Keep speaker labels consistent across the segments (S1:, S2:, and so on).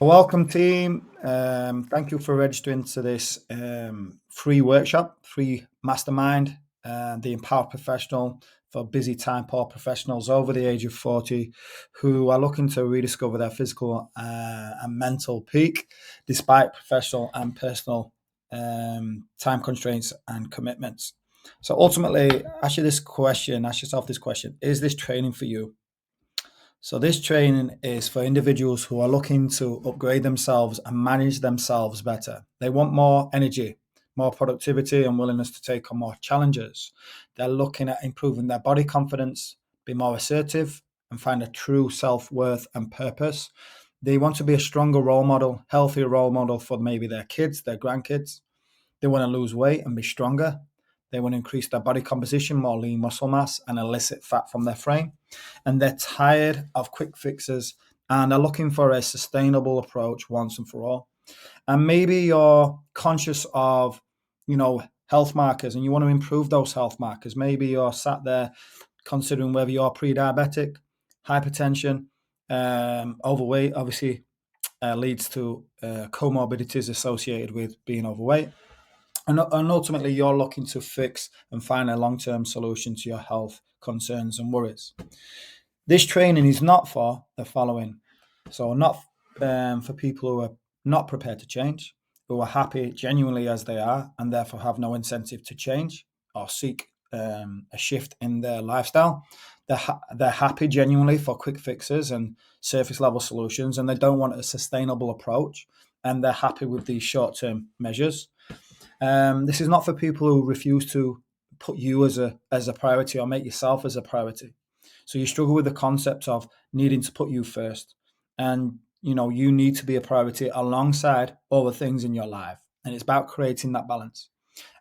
S1: Welcome, team. Thank you for registering to this free workshop, free mastermind, the Empowered Professional for busy time poor professionals over the age of 40 who are looking to rediscover their physical and mental peak despite professional and personal time constraints and commitments. So ultimately, ask yourself this question: is this training for you? So this training is for individuals who are looking to upgrade themselves and manage themselves better. They want more energy, more productivity, and willingness to take on more challenges. They're looking at improving their body confidence, be more assertive, and find a true self-worth and purpose. They want to be a stronger role model, healthier role model for maybe their kids, their grandkids. They want to lose weight and be stronger. They want to increase their body composition, more lean muscle mass, and elicit fat from their frame. And they're tired of quick fixes and are looking for a sustainable approach once and for all. And maybe you're conscious of, health markers and you want to improve those health markers. Maybe you're sat there considering whether you're pre-diabetic, hypertension, overweight, obviously leads to comorbidities associated with being overweight. And ultimately, you're looking to fix and find a long term solution to your health concerns and worries. This training is not for the following. So, not for people who are not prepared to change, who are happy genuinely as they are, and therefore have no incentive to change or seek a shift in their lifestyle. They're happy genuinely for quick fixes and surface level solutions, and they don't want a sustainable approach. And they're happy with these short term measures. This is not for people who refuse to put you as a priority or make yourself as a priority. So you struggle with the concept of needing to put you first, and you need to be a priority alongside other things in your life, and it's about creating that balance.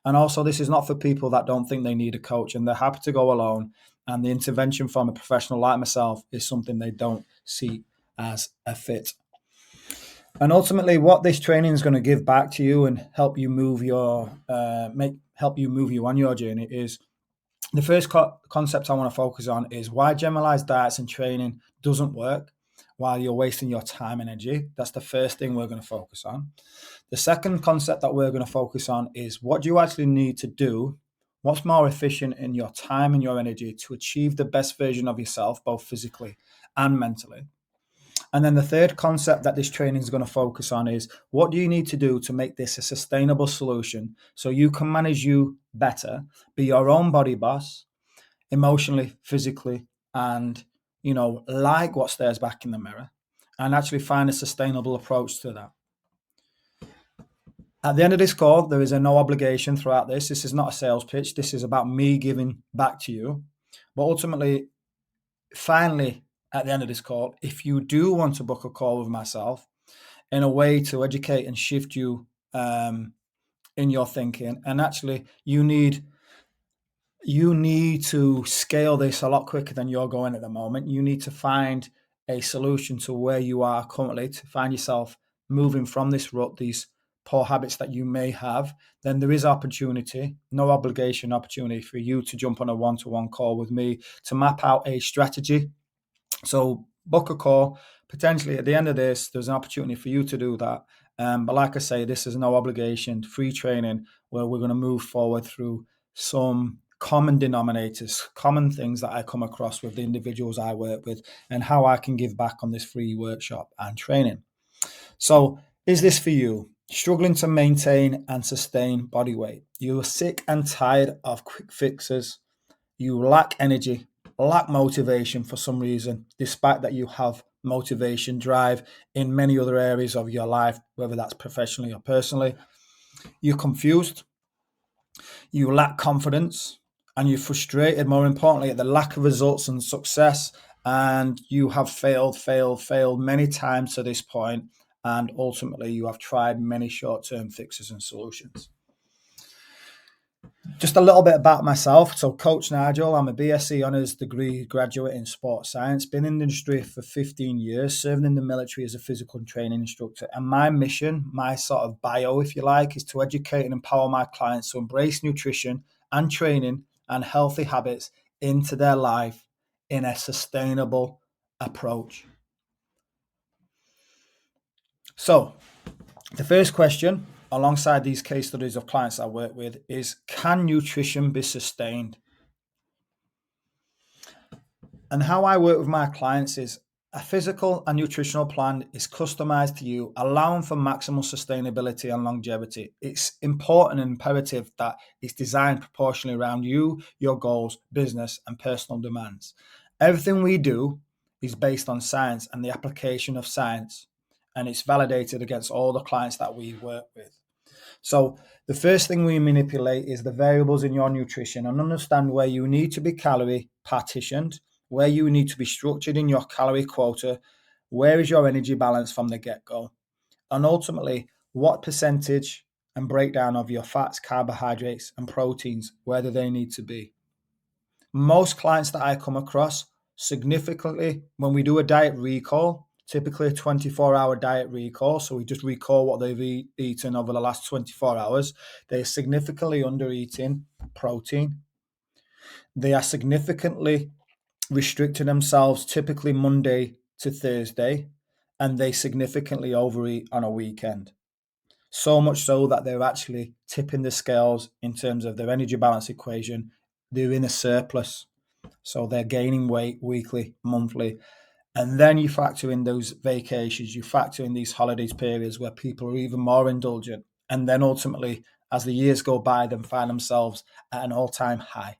S1: And also, this is not for people that don't think they need a coach and they're happy to go alone. And the intervention from a professional like myself is something they don't see as a fit. And ultimately, what this training is going to give back to you and help you move help you move you on your journey is the first concept I want to focus on is why generalized diets and training doesn't work while you're wasting your time and energy. That's the first thing we're going to focus on. The second concept that we're going to focus on is what do you actually need to do? What's more efficient in your time and your energy to achieve the best version of yourself, both physically and mentally? And then the third concept that this training is going to focus on is what do you need to do to make this a sustainable solution so you can manage you better, be your own body boss, emotionally, physically, and, like what stares back in the mirror, and actually find a sustainable approach to that. At the end of this call, there is a no obligation throughout this. This is not a sales pitch. This is about me giving back to you. But ultimately, finally, at the end of this call, if you do want to book a call with myself in a way to educate and shift you in your thinking, and actually you need to scale this a lot quicker than you're going at the moment. You need to find a solution to where you are currently to find yourself moving from this rut, these poor habits that you may have. Then there is opportunity, no obligation opportunity for you to jump on a one-to-one call with me to map out a strategy. So book a call. Potentially at the end of this, there's an opportunity for you to do that. But like I say, this is no obligation, free training where we're going to move forward through some common denominators, common things that I come across with the individuals I work with, and how I can give back on this free workshop and training. So, is this for you? Struggling to maintain and sustain body weight. You are sick and tired of quick fixes. You lack energy, lack motivation for some reason, despite that you have motivation, drive in many other areas of your life, whether that's professionally or personally. You're confused, you lack confidence, and you're frustrated, more importantly, at the lack of results and success. And you have failed many times to this point, and ultimately you have tried many short-term fixes and solutions. Just a little bit about myself. So, Coach Nigel, I'm a BSc Honours degree graduate in sports science, been in the industry for 15 years, serving in the military as a physical training instructor. And my mission, my sort of bio, if you like, is to educate and empower my clients to embrace nutrition and training and healthy habits into their life in a sustainable approach. So the first question, alongside these case studies of clients I work with, is can nutrition be sustained? And how I work with my clients is a physical and nutritional plan is customized to you, allowing for maximal sustainability and longevity. It's important and imperative that it's designed proportionally around you, your goals, business, and personal demands. Everything we do is based on science and the application of science, and it's validated against all the clients that we work with. So the first thing we manipulate is the variables in your nutrition and understand where you need to be calorie partitioned, where you need to be structured in your calorie quota, where is your energy balance from the get-go, and ultimately what percentage and breakdown of your fats, carbohydrates, and proteins, where do they need to be. Most clients that I come across significantly, when we do a diet recall, typically a 24-hour diet recall, so we just recall what they've eaten over the last 24 hours, they're significantly under eating protein. They are significantly restricting themselves typically Monday to Thursday, and they significantly overeat on a weekend. So much so that they're actually tipping the scales in terms of their energy balance equation. They're in a surplus. So they're gaining weight weekly, monthly. And then you factor in those vacations, you factor in these holidays periods where people are even more indulgent. And then ultimately, as the years go by, they find themselves at an all-time high.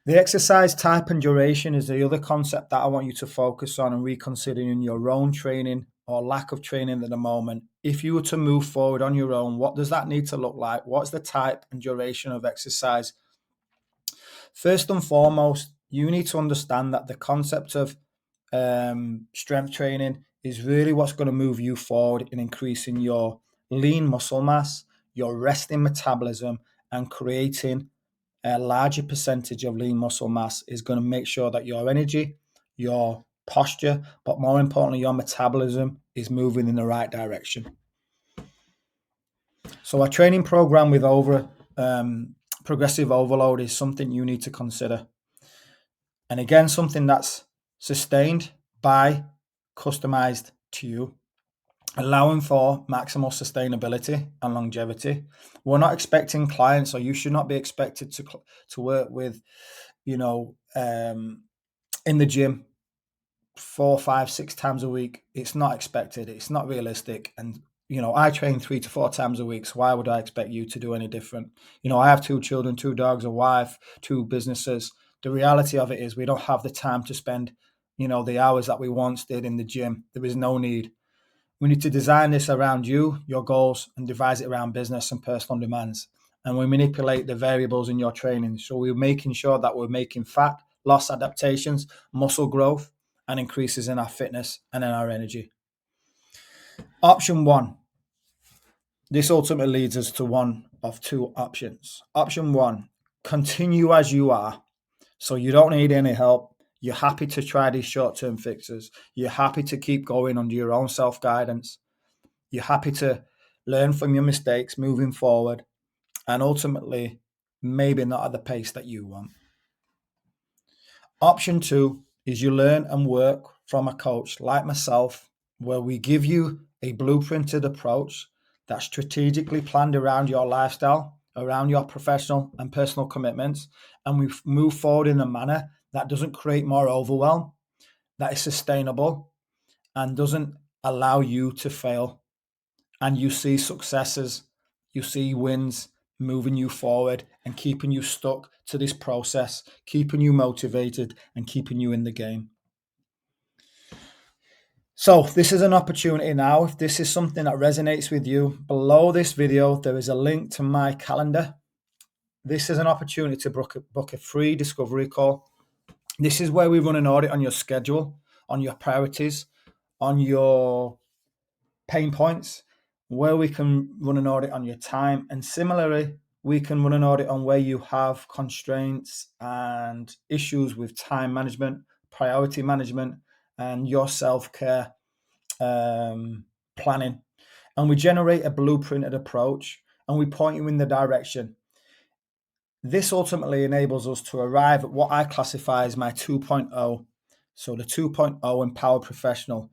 S1: The exercise type and duration is the other concept that I want you to focus on and reconsider in your own training or lack of training at the moment. If you were to move forward on your own, what does that need to look like? What's the type and duration of exercise? First and foremost, you need to understand that the concept of strength training is really what's going to move you forward in increasing your lean muscle mass, your resting metabolism, and creating a larger percentage of lean muscle mass is going to make sure that your energy, your posture, but more importantly, your metabolism is moving in the right direction. So a training program with progressive overload is something you need to consider. And again, something that's sustained by customized to you, allowing for maximal sustainability and longevity. We're not expecting clients, or you should not be expected to work with, in the gym 4, 5, 6 times a week. It's not expected. It's not realistic. And I train 3 to 4 times a week. So why would I expect you to do any different? I have 2 children, 2 dogs, a wife, 2 businesses. The reality of it is we don't have the time to spend, the hours that we once did in the gym. There is no need. We need to design this around you, your goals, and devise it around business and personal demands. And we manipulate the variables in your training. So we're making sure that we're making fat loss adaptations, muscle growth, and increases in our fitness and in our energy. Option 1. This ultimately leads us to one of 2 options. Option 1, continue as you are. So you don't need any help. You're happy to try these short-term fixes. You're happy to keep going under your own self-guidance. You're happy to learn from your mistakes moving forward, and ultimately, maybe not at the pace that you want. Option 2 is you learn and work from a coach like myself, where we give you a blueprinted approach that's strategically planned around your lifestyle, around your professional and personal commitments, and we move forward in a manner that doesn't create more overwhelm, that is sustainable, and doesn't allow you to fail. And you see successes, you see wins moving you forward and keeping you stuck to this process, keeping you motivated and keeping you in the game. So this is an opportunity now. If this is something that resonates with you, below this video, there is a link to my calendar. This is an opportunity to book a free discovery call. This is where we run an audit on your schedule, on your priorities, on your pain points, where we can run an audit on your time. And similarly, we can run an audit on where you have constraints and issues with time management, priority management, and your self-care planning. And we generate a blueprinted approach and we point you in the direction. This ultimately enables us to arrive at what I classify as my 2.0. So the 2.0 empowered professional.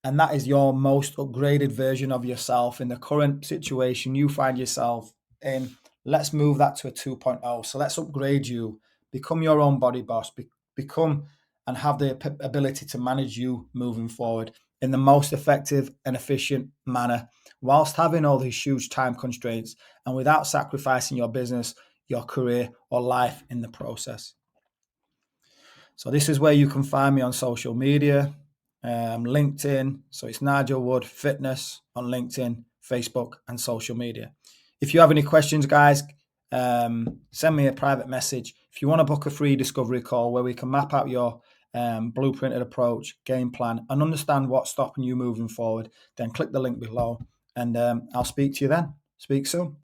S1: And that is your most upgraded version of yourself in the current situation you find yourself in. Let's move that to a 2.0. So let's upgrade you, become your own body boss, become and have the ability to manage you moving forward in the most effective and efficient manner, whilst having all these huge time constraints and without sacrificing your business, your career, or life in the process. So this is where you can find me on social media, LinkedIn. So it's Nigel Wood Fitness on LinkedIn, Facebook, and social media. If you have any questions, guys, send me a private message. If you want to book a free discovery call where we can map out your blueprinted approach, game plan, and understand what's stopping you moving forward, then click the link below, and I'll speak to you then. Speak soon.